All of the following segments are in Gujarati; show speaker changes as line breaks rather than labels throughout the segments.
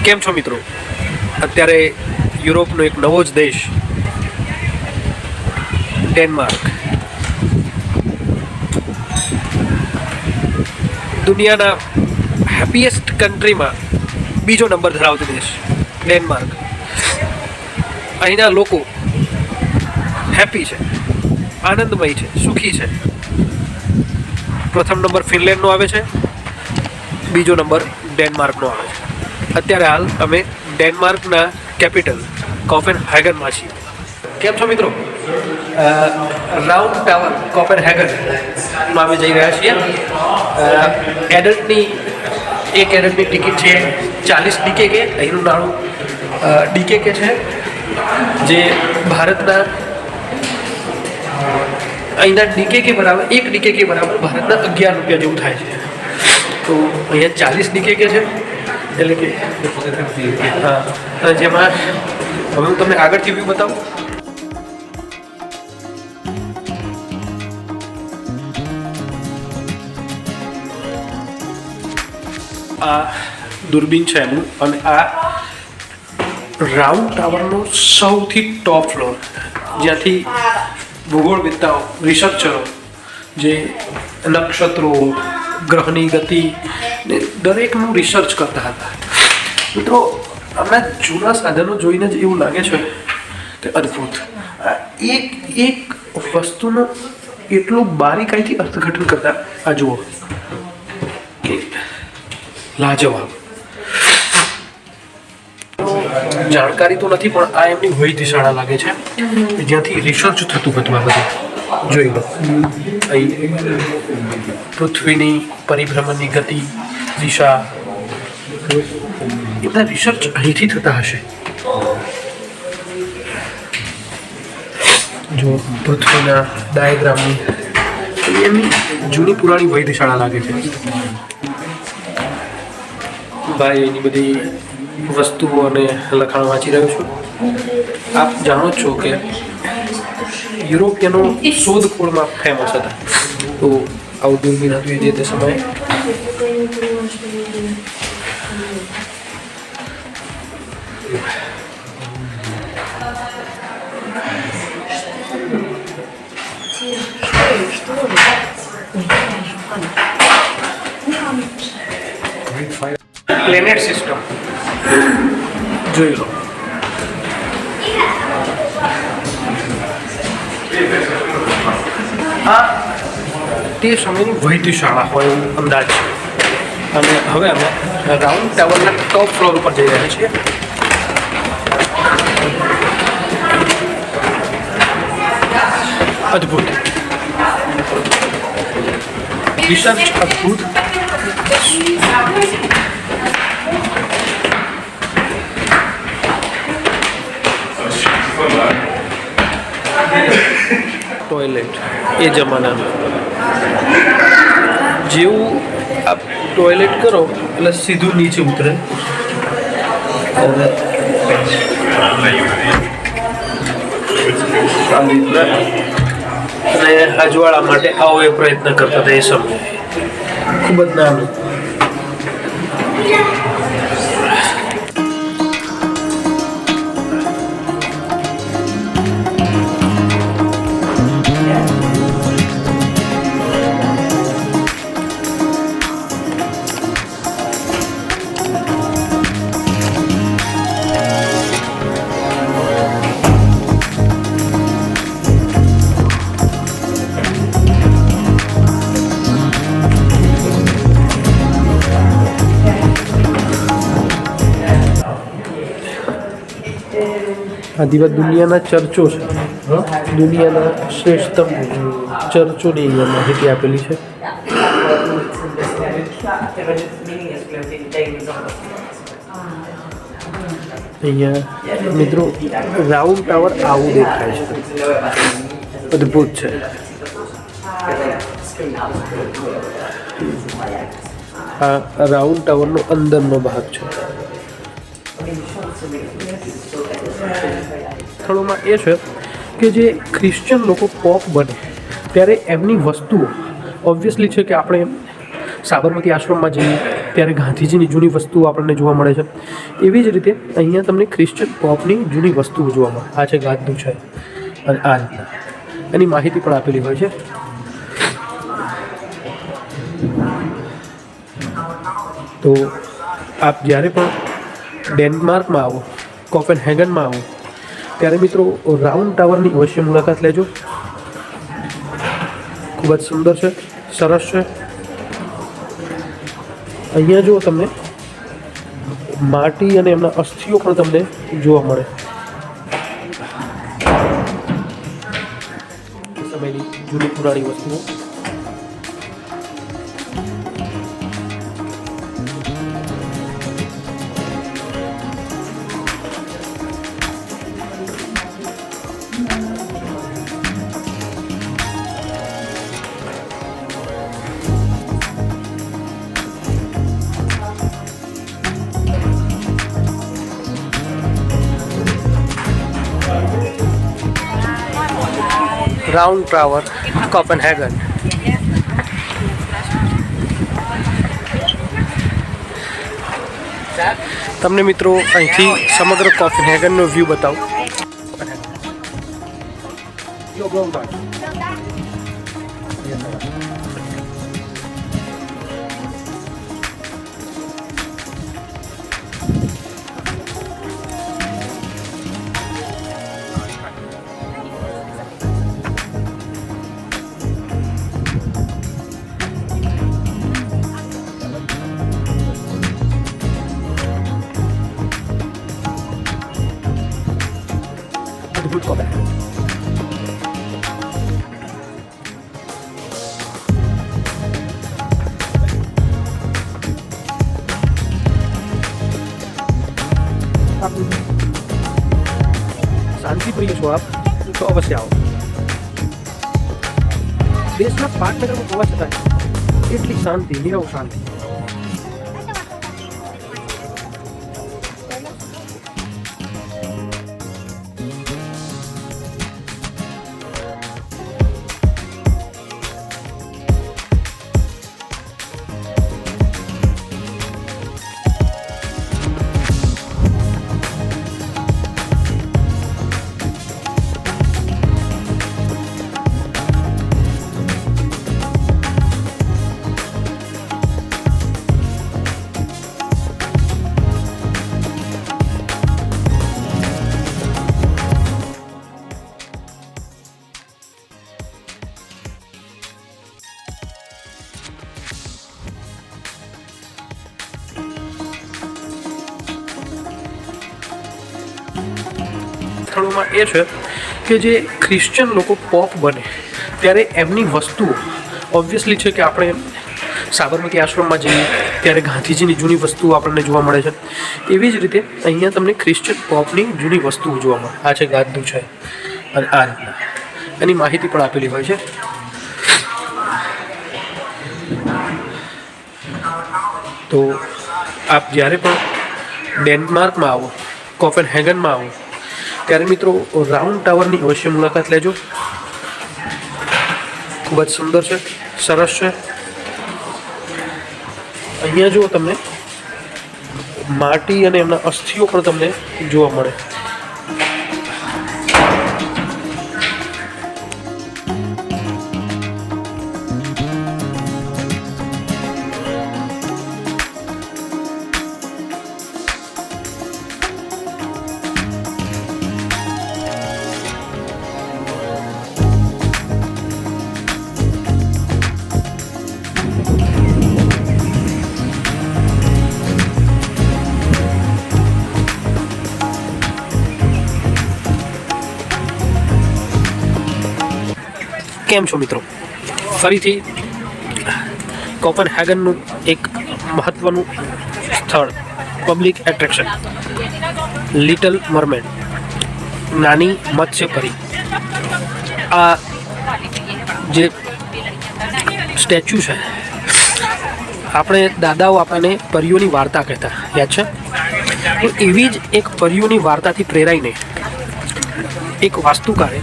કેમ છો મિત્રો? અત્યારે યુરોપનો એક નવો જ દેશ ડેનમાર્ક દુનિયાના હેપીએસ્ટ કન્ટ્રીમાં બીજો નંબર ધરાવતો દેશ ડેનમાર્ક. અહીંના લોકો હેપી છે, આનંદમય છે, સુખી છે. પ્રથમ નંબર ફિનલેન્ડનો આવે છે, બીજો નંબર ડેનમાર્કનો આવે છે. અત્યારે હાલ અમે ડેનમાર્કના કેપિટલ કોપેનહેગનમાં છીએ. કેમ છો મિત્રો? રાઉન્ડ ટાવર કોપેનહેગનમાં અમે જઈ રહ્યા છીએ. એક એડલ્ટની ટિકિટ છે 40 DKK. અહીંનું નાણું DKK છે, જે ભારતના અહીંના DKK બરાબર 1 DKK બરાબર ભારતના 11 રૂપિયા જેવું થાય છે. તો અહીંયા 40 DKK છે, એટલે કે હા, જેમાં હવે હું તમને આગળથી વ્યૂ બતાવું. આ દૂરબીન છે એનું, અને આ રાઉન્ડ ટાવરનો સૌથી ટોપ ફ્લોર, જ્યાંથી ભૂગોળવિદ્તાઓ, રિસર્ચરો જે નક્ષત્રો, ગ્રહની ગતિ ને દરેકનું રિસર્ચ કરતા હતા. મિત્રો, આમના જૂના સાધનો જોઈને જ એવું લાગે છે કે અદ્ભુત. એક વસ્તુનો એટલું બારીકાઈથી અર્થઘટન કરતા આ જુઓ કે લાજવાબ. જાણકારી તો નથી, પણ આ એમની વૈધશાળા લાગે છે, જ્યાંથી રિસર્ચ થતું હતું. આ બધું જોઈ લો. અહીં પૃથ્વીની પરિભ્રમણની ગતિ, દિશા, એ બધા રિસર્ચ અહીંથી થતા હશે. જો પૃથ્વીના ડાયાગ્રામની એમની જૂની પુરાણી વૈધશાળા લાગે છે. ભાઈ એની બધી વસ્તુઓ અને લખાણ વાંચી રહ્યો છું. આપ જાણો છો કે યુરોપિયનો શોધખોળમાં ફેમસ હતા. તો આવું દૂરબીન હતું એ જે તે સમયે. પ્લેનેટ સિસ્ટમ જોઈ લો. આ તે સમયની વૈધશાળા હોય એવું અંદાજ છે. અને હવે અમે રાઉન્ડ ટાવરના ટોપ ફ્લોર ઉપર જઈ રહ્યા છીએ. અદ્ભુત રિસર્ચ, અદ્ભુત. ટોયલેટ એ જમાનાનું, જેવું આપ ટોયલેટ કરો એટલે સીધું નીચે ઉતરે. અને અજવાળા માટે આવો એ પ્રયત્ન કરતા હતા એ સમયે. ખૂબ જ નાનું. આ દીવા દુનિયાના ચર્ચો છે, દુનિયાના શ્રેષ્ઠતમ ચર્ચોની અહીંયા માહિતી આપેલી છે. અહીંયા મિત્રો રાઉન્ડ ટાવર આવું દેખાય છે, અદ્ભુત છે. આ રાઉન્ડ ટાવરનો અંદરનો ભાગ છે. સ્થળોમાં એ છે કે જે ખ્રિશ્ચન લોકો પોપ બને ત્યારે એમની વસ્તુઓ ઓબ્વિયસલી છે કે આપણે સાબરમતી આશ્રમમાં જઈએ ત્યારે ગાંધીજીની જૂની વસ્તુઓ આપણને જોવા મળે છે. એવી જ રીતે અહીંયા તમને ક્રિશ્ચન પોપની જૂની વસ્તુઓ જોવા મળે. આ છે ગાદલું છે અને આ રીતના એની માહિતી પણ આપેલી હોય છે. તો આપ જ્યારે પણ ડેનમાર્કમાં આવો, કોપેનહેગનમાં આવો, ત્યારે મિત્રો રાઉન્ડ ટાવરની અવશ્ય મુલાકાત લેજો. ખૂબ જ સુંદર છે, સરસ છે. અહીંયા જો તમને માટી અને એમના અસ્થિઓ પણ તમને જોવા મળે. સમયની જૂની પુરાણી વસ્તુઓ. Round tower, Copenhagen. તમને મિત્રો અહીંથી સમગ્ર કોપનહેગનનો વ્યૂ બતાવું. અદ્ભુત કોપનહેગન. શાંતિ પ્રિય છો આપ તો અવશ્ય આવો. દેશના પાટનગરમાં હોવા છતાં એટલી શાંતિ, નીરવ શાંતિ. સ્થળોમાં એ છે કે જે ક્રિશ્ચિયન લોકો પોપ બને ત્યારે એમની વસ્તુઓ ઓબ્વિયસલી છે કે આપણે સાબરમતી આશ્રમમાં જઈએ ત્યારે ગાંધીજીની જૂની વસ્તુઓ આપણને જોવા મળે છે. એવી જ રીતે અહીંયા તમને ક્રિશ્ચિયન પોપની જૂની વસ્તુઓ જોવા મળે. આ છે ગાદલું છે અને આ રીતના એની માહિતી પણ આપેલી હોય છે. તો આપ જ્યારે પણ ડેનમાર્કમાં આવો, કોપેનહેગનમાં આવો, ત્યારે મિત્રો રાઉન્ડ ટાવરની અવશ્ય મુલાકાત લેજો. ખૂબ જ સુંદર છે, સરસ છે. અહીંયા જો તમને માટી અને એમના અસ્થિઓ પણ તમને જોવા મળે. કેમ છો મિત્રો? ફરીથી કોપનહેગનનું એક મહત્વનું સ્થળ, પબ્લિક એટ્રેક્શન, લિટલ મરમેડ, નાની મત્સ્યપરી. આ જે સ્ટેચ્યુ છે, આપણે દાદાઓ આપણને પરીઓની વાર્તા કહેતા, યાદ છે? તો એવી જ એક પરીઓની વાર્તાથી પ્રેરાઈને એક વાસ્તુકારે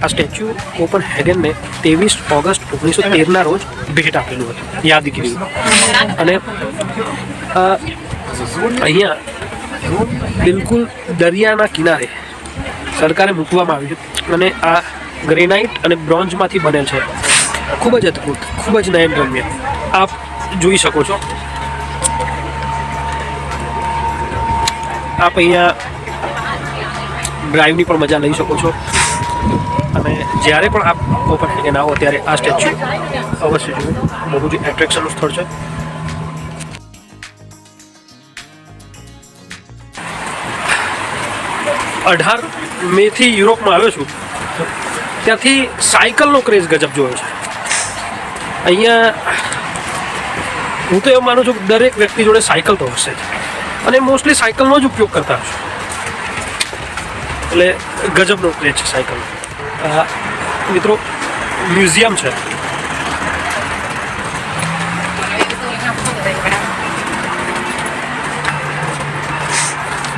આ સ્ટેચ્યુ કોપનહેગનને 23 ઓગસ્ટ 1913ના રોજ ભેટ આપેલું હતું યાદગીરી. અને અહીંયા બિલકુલ દરિયાના કિનારે સરકારે મૂકવામાં આવ્યું અને આ ગ્રેનાઇટ અને બ્રોન્ઝમાંથી બનેલ છે. ખૂબ જ અદ્ભુત, ખૂબ જ નયનરમ્ય. આપ જોઈ શકો છો. આપ અહીંયા ડ્રાઈવની પણ મજા લઈ શકો છો. અને જ્યારે પણ આપ કોપનહેગન આવો ત્યારે આ સ્ટેચ્યુ અવશ્ય જુઓ. બહુ જ એટ્રેક્શનનું સ્થળ છે. અઢાર મેથી યુરોપમાં આવ્યો છું ત્યાંથી સાયકલનો ક્રેઝ ગજબ જોયો છે. અહીંયા હું તો એવું માનું છું કે દરેક વ્યક્તિ જોડે સાયકલ તો હશે જ અને મોસ્ટલી સાયકલનો જ ઉપયોગ કરતા હશે. એટલે ગજબનો ક્રેઝ છે સાયકલ. મિત્રો મ્યુઝિયમ છે.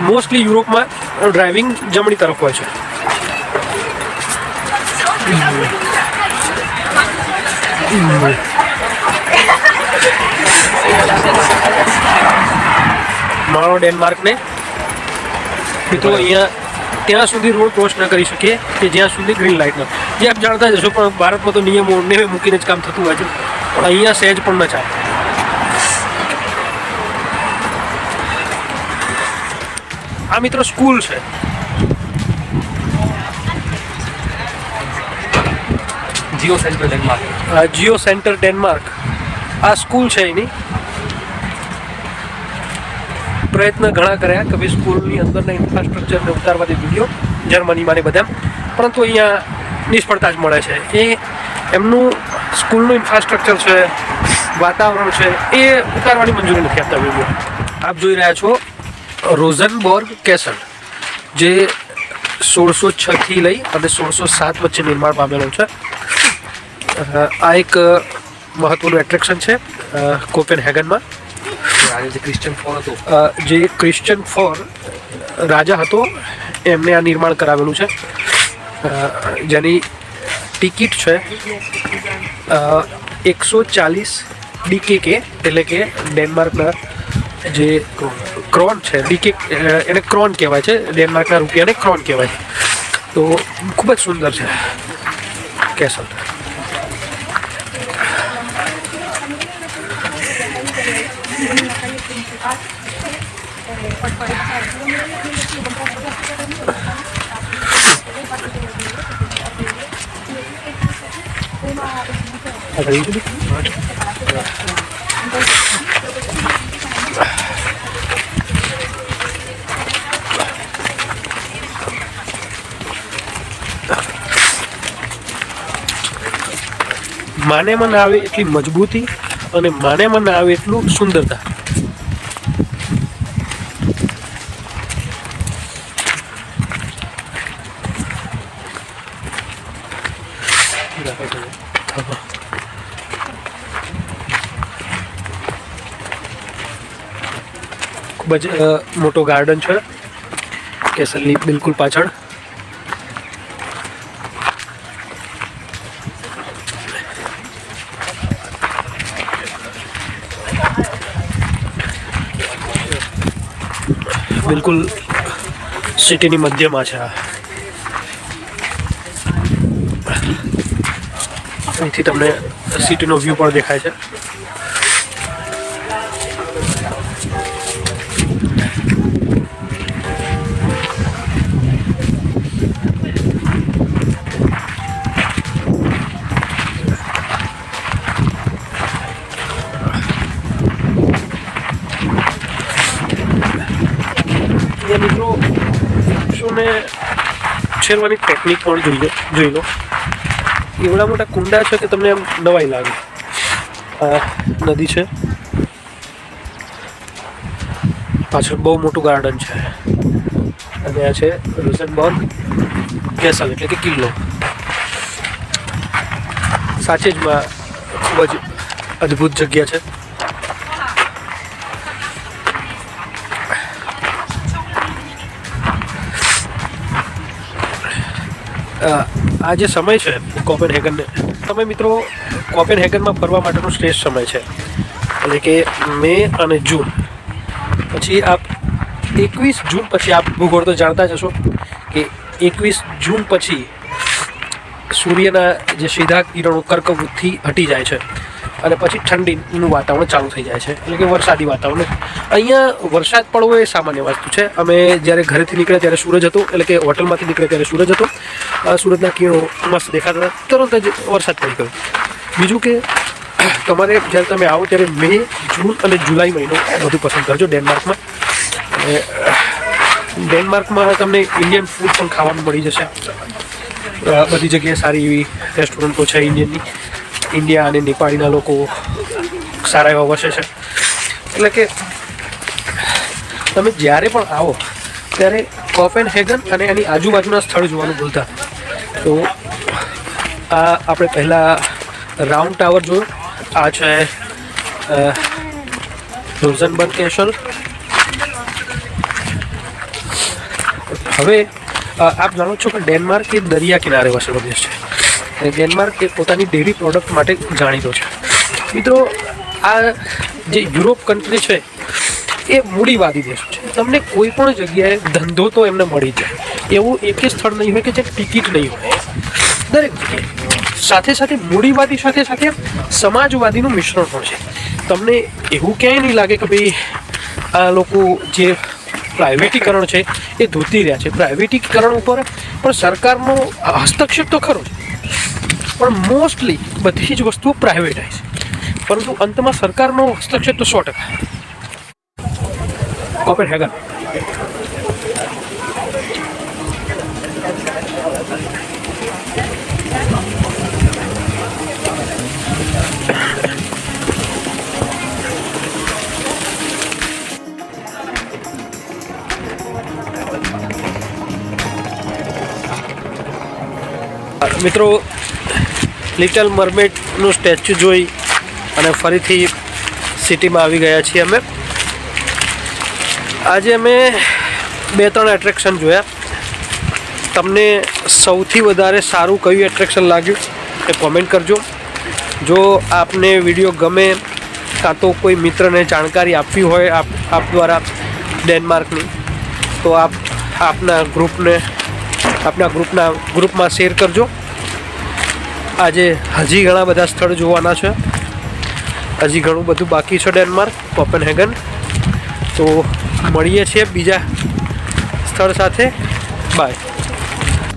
મોસ્ટલી યુરોપમાં ડ્રાઇવિંગ જમણી તરફ હોય છે. મારો ડેનમાર્કને મિત્રો અહીંયા ત્યાં સુધી રોડ ક્રોસ ન કરી શકીએ કે જ્યાં સુધી ગ્રીન લાઇટ ન. જે આપ જાણતા જશો પણ ભારતમાં તો નિયમો નેવે મૂકીને જ કામ થતું હોય છે, પણ અહીંયા સહેજ પણ ન ચાલે. આ મિત્રો સ્કૂલ છે.
Jio centre Denmark.
Jio centre Denmark આ સ્કૂલ છે એની. પ્રયત્ન ઘણા કર્યા કે ભાઈ સ્કૂલની અંદરના ઇન્ફ્રાસ્ટ્રક્ચરને ઉતારવા દે વિડીયો જર્મનીમાં ને બધા, પરંતુ અહીંયા નિષ્ફળતા જ મળે છે. એ એમનું સ્કૂલનું ઇન્ફ્રાસ્ટ્રક્ચર છે, વાતાવરણ છે, એ ઉતારવાની મંજૂરી નથી આપતા વિડીયો. આપ જોઈ રહ્યા છો રોઝનબોર્ગ કેસલ, જે 1606 થી લઈ અને 1607 વચ્ચે નિર્માણ પામેલો છે. આ એક મહત્વનું એટ્રેક્શન છે કોપેનહેગનમાં.
જે ક્રિશ્ચિયન ફોર હતો,
જે ક્રિશ્ચિયન ફોર રાજા હતો એમને આ નિર્માણ કરાવેલું છે. જેની ટિકિટ છે 140 DKK, એટલે કે ડેનમાર્કના જે ક્રોન છે. ડીકે એને ક્રોન કહેવાય છે, ડેનમાર્કના રૂપિયાને ક્રોન કહેવાય. તો ખૂબ જ સુંદર છે કેસલ. માને મને આવે એટલી મજબૂતી અને માને મને આવે એટલું સુંદરતા. ખૂબ જ મોટો ગાર્ડન છે કેસલની બિલકુલ પાછળ. બિલકુલ સિટીની મધ્યમાં છે. અહીંથી તમને સિટીનો વ્યૂ પણ દેખાય છે. મિત્રો વૃક્ષોને ઉછેરવાની ટેકનિક પણ જોઈ લો. એવડા મોટા કુંડા છે કે તમને એમ નવાઈ લાગે. આ નદી છે, પાછળ બહુ મોટું ગાર્ડન છે અને આ છે રોઝનબોર્ગ કેસલ, એટલે કે કિલ્લો. સાચે જ ખૂબ જ અદ્ભુત જગ્યા છે. આ જે સમય છે કોપેનહેગનને સમય મિત્રો કોપેનહેગનમાં ફરવા માટેનો શ્રેષ્ઠ સમય છે, એટલે કે મે અને જૂન પછી. આપ 21 જૂન પછી આપ ભૂગોળ તો જાણતા જ હશો કે 21 જૂન પછી સૂર્યના જે સીધા કિરણો કર્કવૃત્તથી હટી જાય છે અને પછી ઠંડીનું વાતાવરણ ચાલુ થઈ જાય છે, એટલે કે વરસાદી વાતાવરણ. અહીંયા વરસાદ પડવો એ સામાન્ય વસ્તુ છે. અમે જ્યારે ઘરેથી નીકળ્યા ત્યારે સૂરજ હતો, એટલે કે હોટલમાંથી નીકળ્યા ત્યારે સૂરજ હતો, સૂરજના કિરણો મસ્ત દેખાતા હતા, તરત જ વરસાદ પડી ગયો. બીજું કે તમારે જ્યારે તમે આવો ત્યારે મે, જૂન અને જુલાઈ મહિનો બધું પસંદ કરજો ડેનમાર્કમાં. અને ડેનમાર્કમાં તમને ઇન્ડિયન ફૂડ પણ ખાવાનું મળી જશે. બધી જગ્યાએ સારી એવી રેસ્ટોરન્ટો છે ઇન્ડિયનની. ઇન્ડિયા અને નેપાળીના લોકો સારા એવા વસે છે. એટલે કે તમે જ્યારે પણ આવો ત્યારે કોપેનહેગન અને એની આજુબાજુના સ્થળ જોવાનું ભૂલતા. તો આ આપણે પહેલાં રાઉન્ડ ટાવર જોયો, આ છે રોઝનબર્ગ કેસલ. હવે આપ જાણો છો કે ડેનમાર્ક એ દરિયા કિનારે વસેલો દેશ છે અને ડેનમાર્ક એ પોતાની ડેરી પ્રોડક્ટ માટે જાણીતો છે. મિત્રો આ જે યુરોપ કન્ટ્રી છે એ મૂડીવાદી દેશ છે. તમને કોઈ પણ જગ્યાએ ધંધો તો એમને મળી જાય એવું એક સ્થળ નહીં હોય કે જે ટિકિટ નહીં હોય. દરેક જગ્યાએ સાથે સાથે મૂડીવાદી સાથે સાથે સમાજવાદીનું મિશ્રણ પણ છે. તમને એવું ક્યાંય નહીં લાગે કે ભાઈ આ લોકો જે પ્રાઇવેટીકરણ છે એ ધોતી રહ્યા છે. પ્રાઇવેટીકરણ ઉપર પણ સરકારનો હસ્તક્ષેપ તો ખરો જ, પણ મોસ્ટલી બધી જ વસ્તુઓ પ્રાઇવેટાઇઝ, પરંતુ અંતમાં સરકારનો હસ્તક્ષેપ તો 100%. કોપેનહેગન મિત્રો લિટલ મરમેડનું સ્ટેચ્યુ જોઈ અને ફરીથી સિટીમાં આવી ગયા છીએ અમે. આજે અમે 2-3 એટ્રેક્શન જોયા. તમને સૌથી વધારે સારું કયું એટ્રેક્શન લાગ્યું એ કોમેન્ટ કરજો. જો આપને વિડીયો ગમે કાં તો કોઈ મિત્રને જાણકારી આપવી હોય આપ દ્વારા ડેનમાર્કની, તો આપ આપના ગ્રુપમાં શેર કરજો. આજે હજી ઘણા બધા સ્થળ જોવાના છે, હજી ઘણું બધું બાકી છે ડેનમાર્ક, કોપેનહેગન. તો મળીએ છીએ બીજા સ્થળ સાથે. બાય.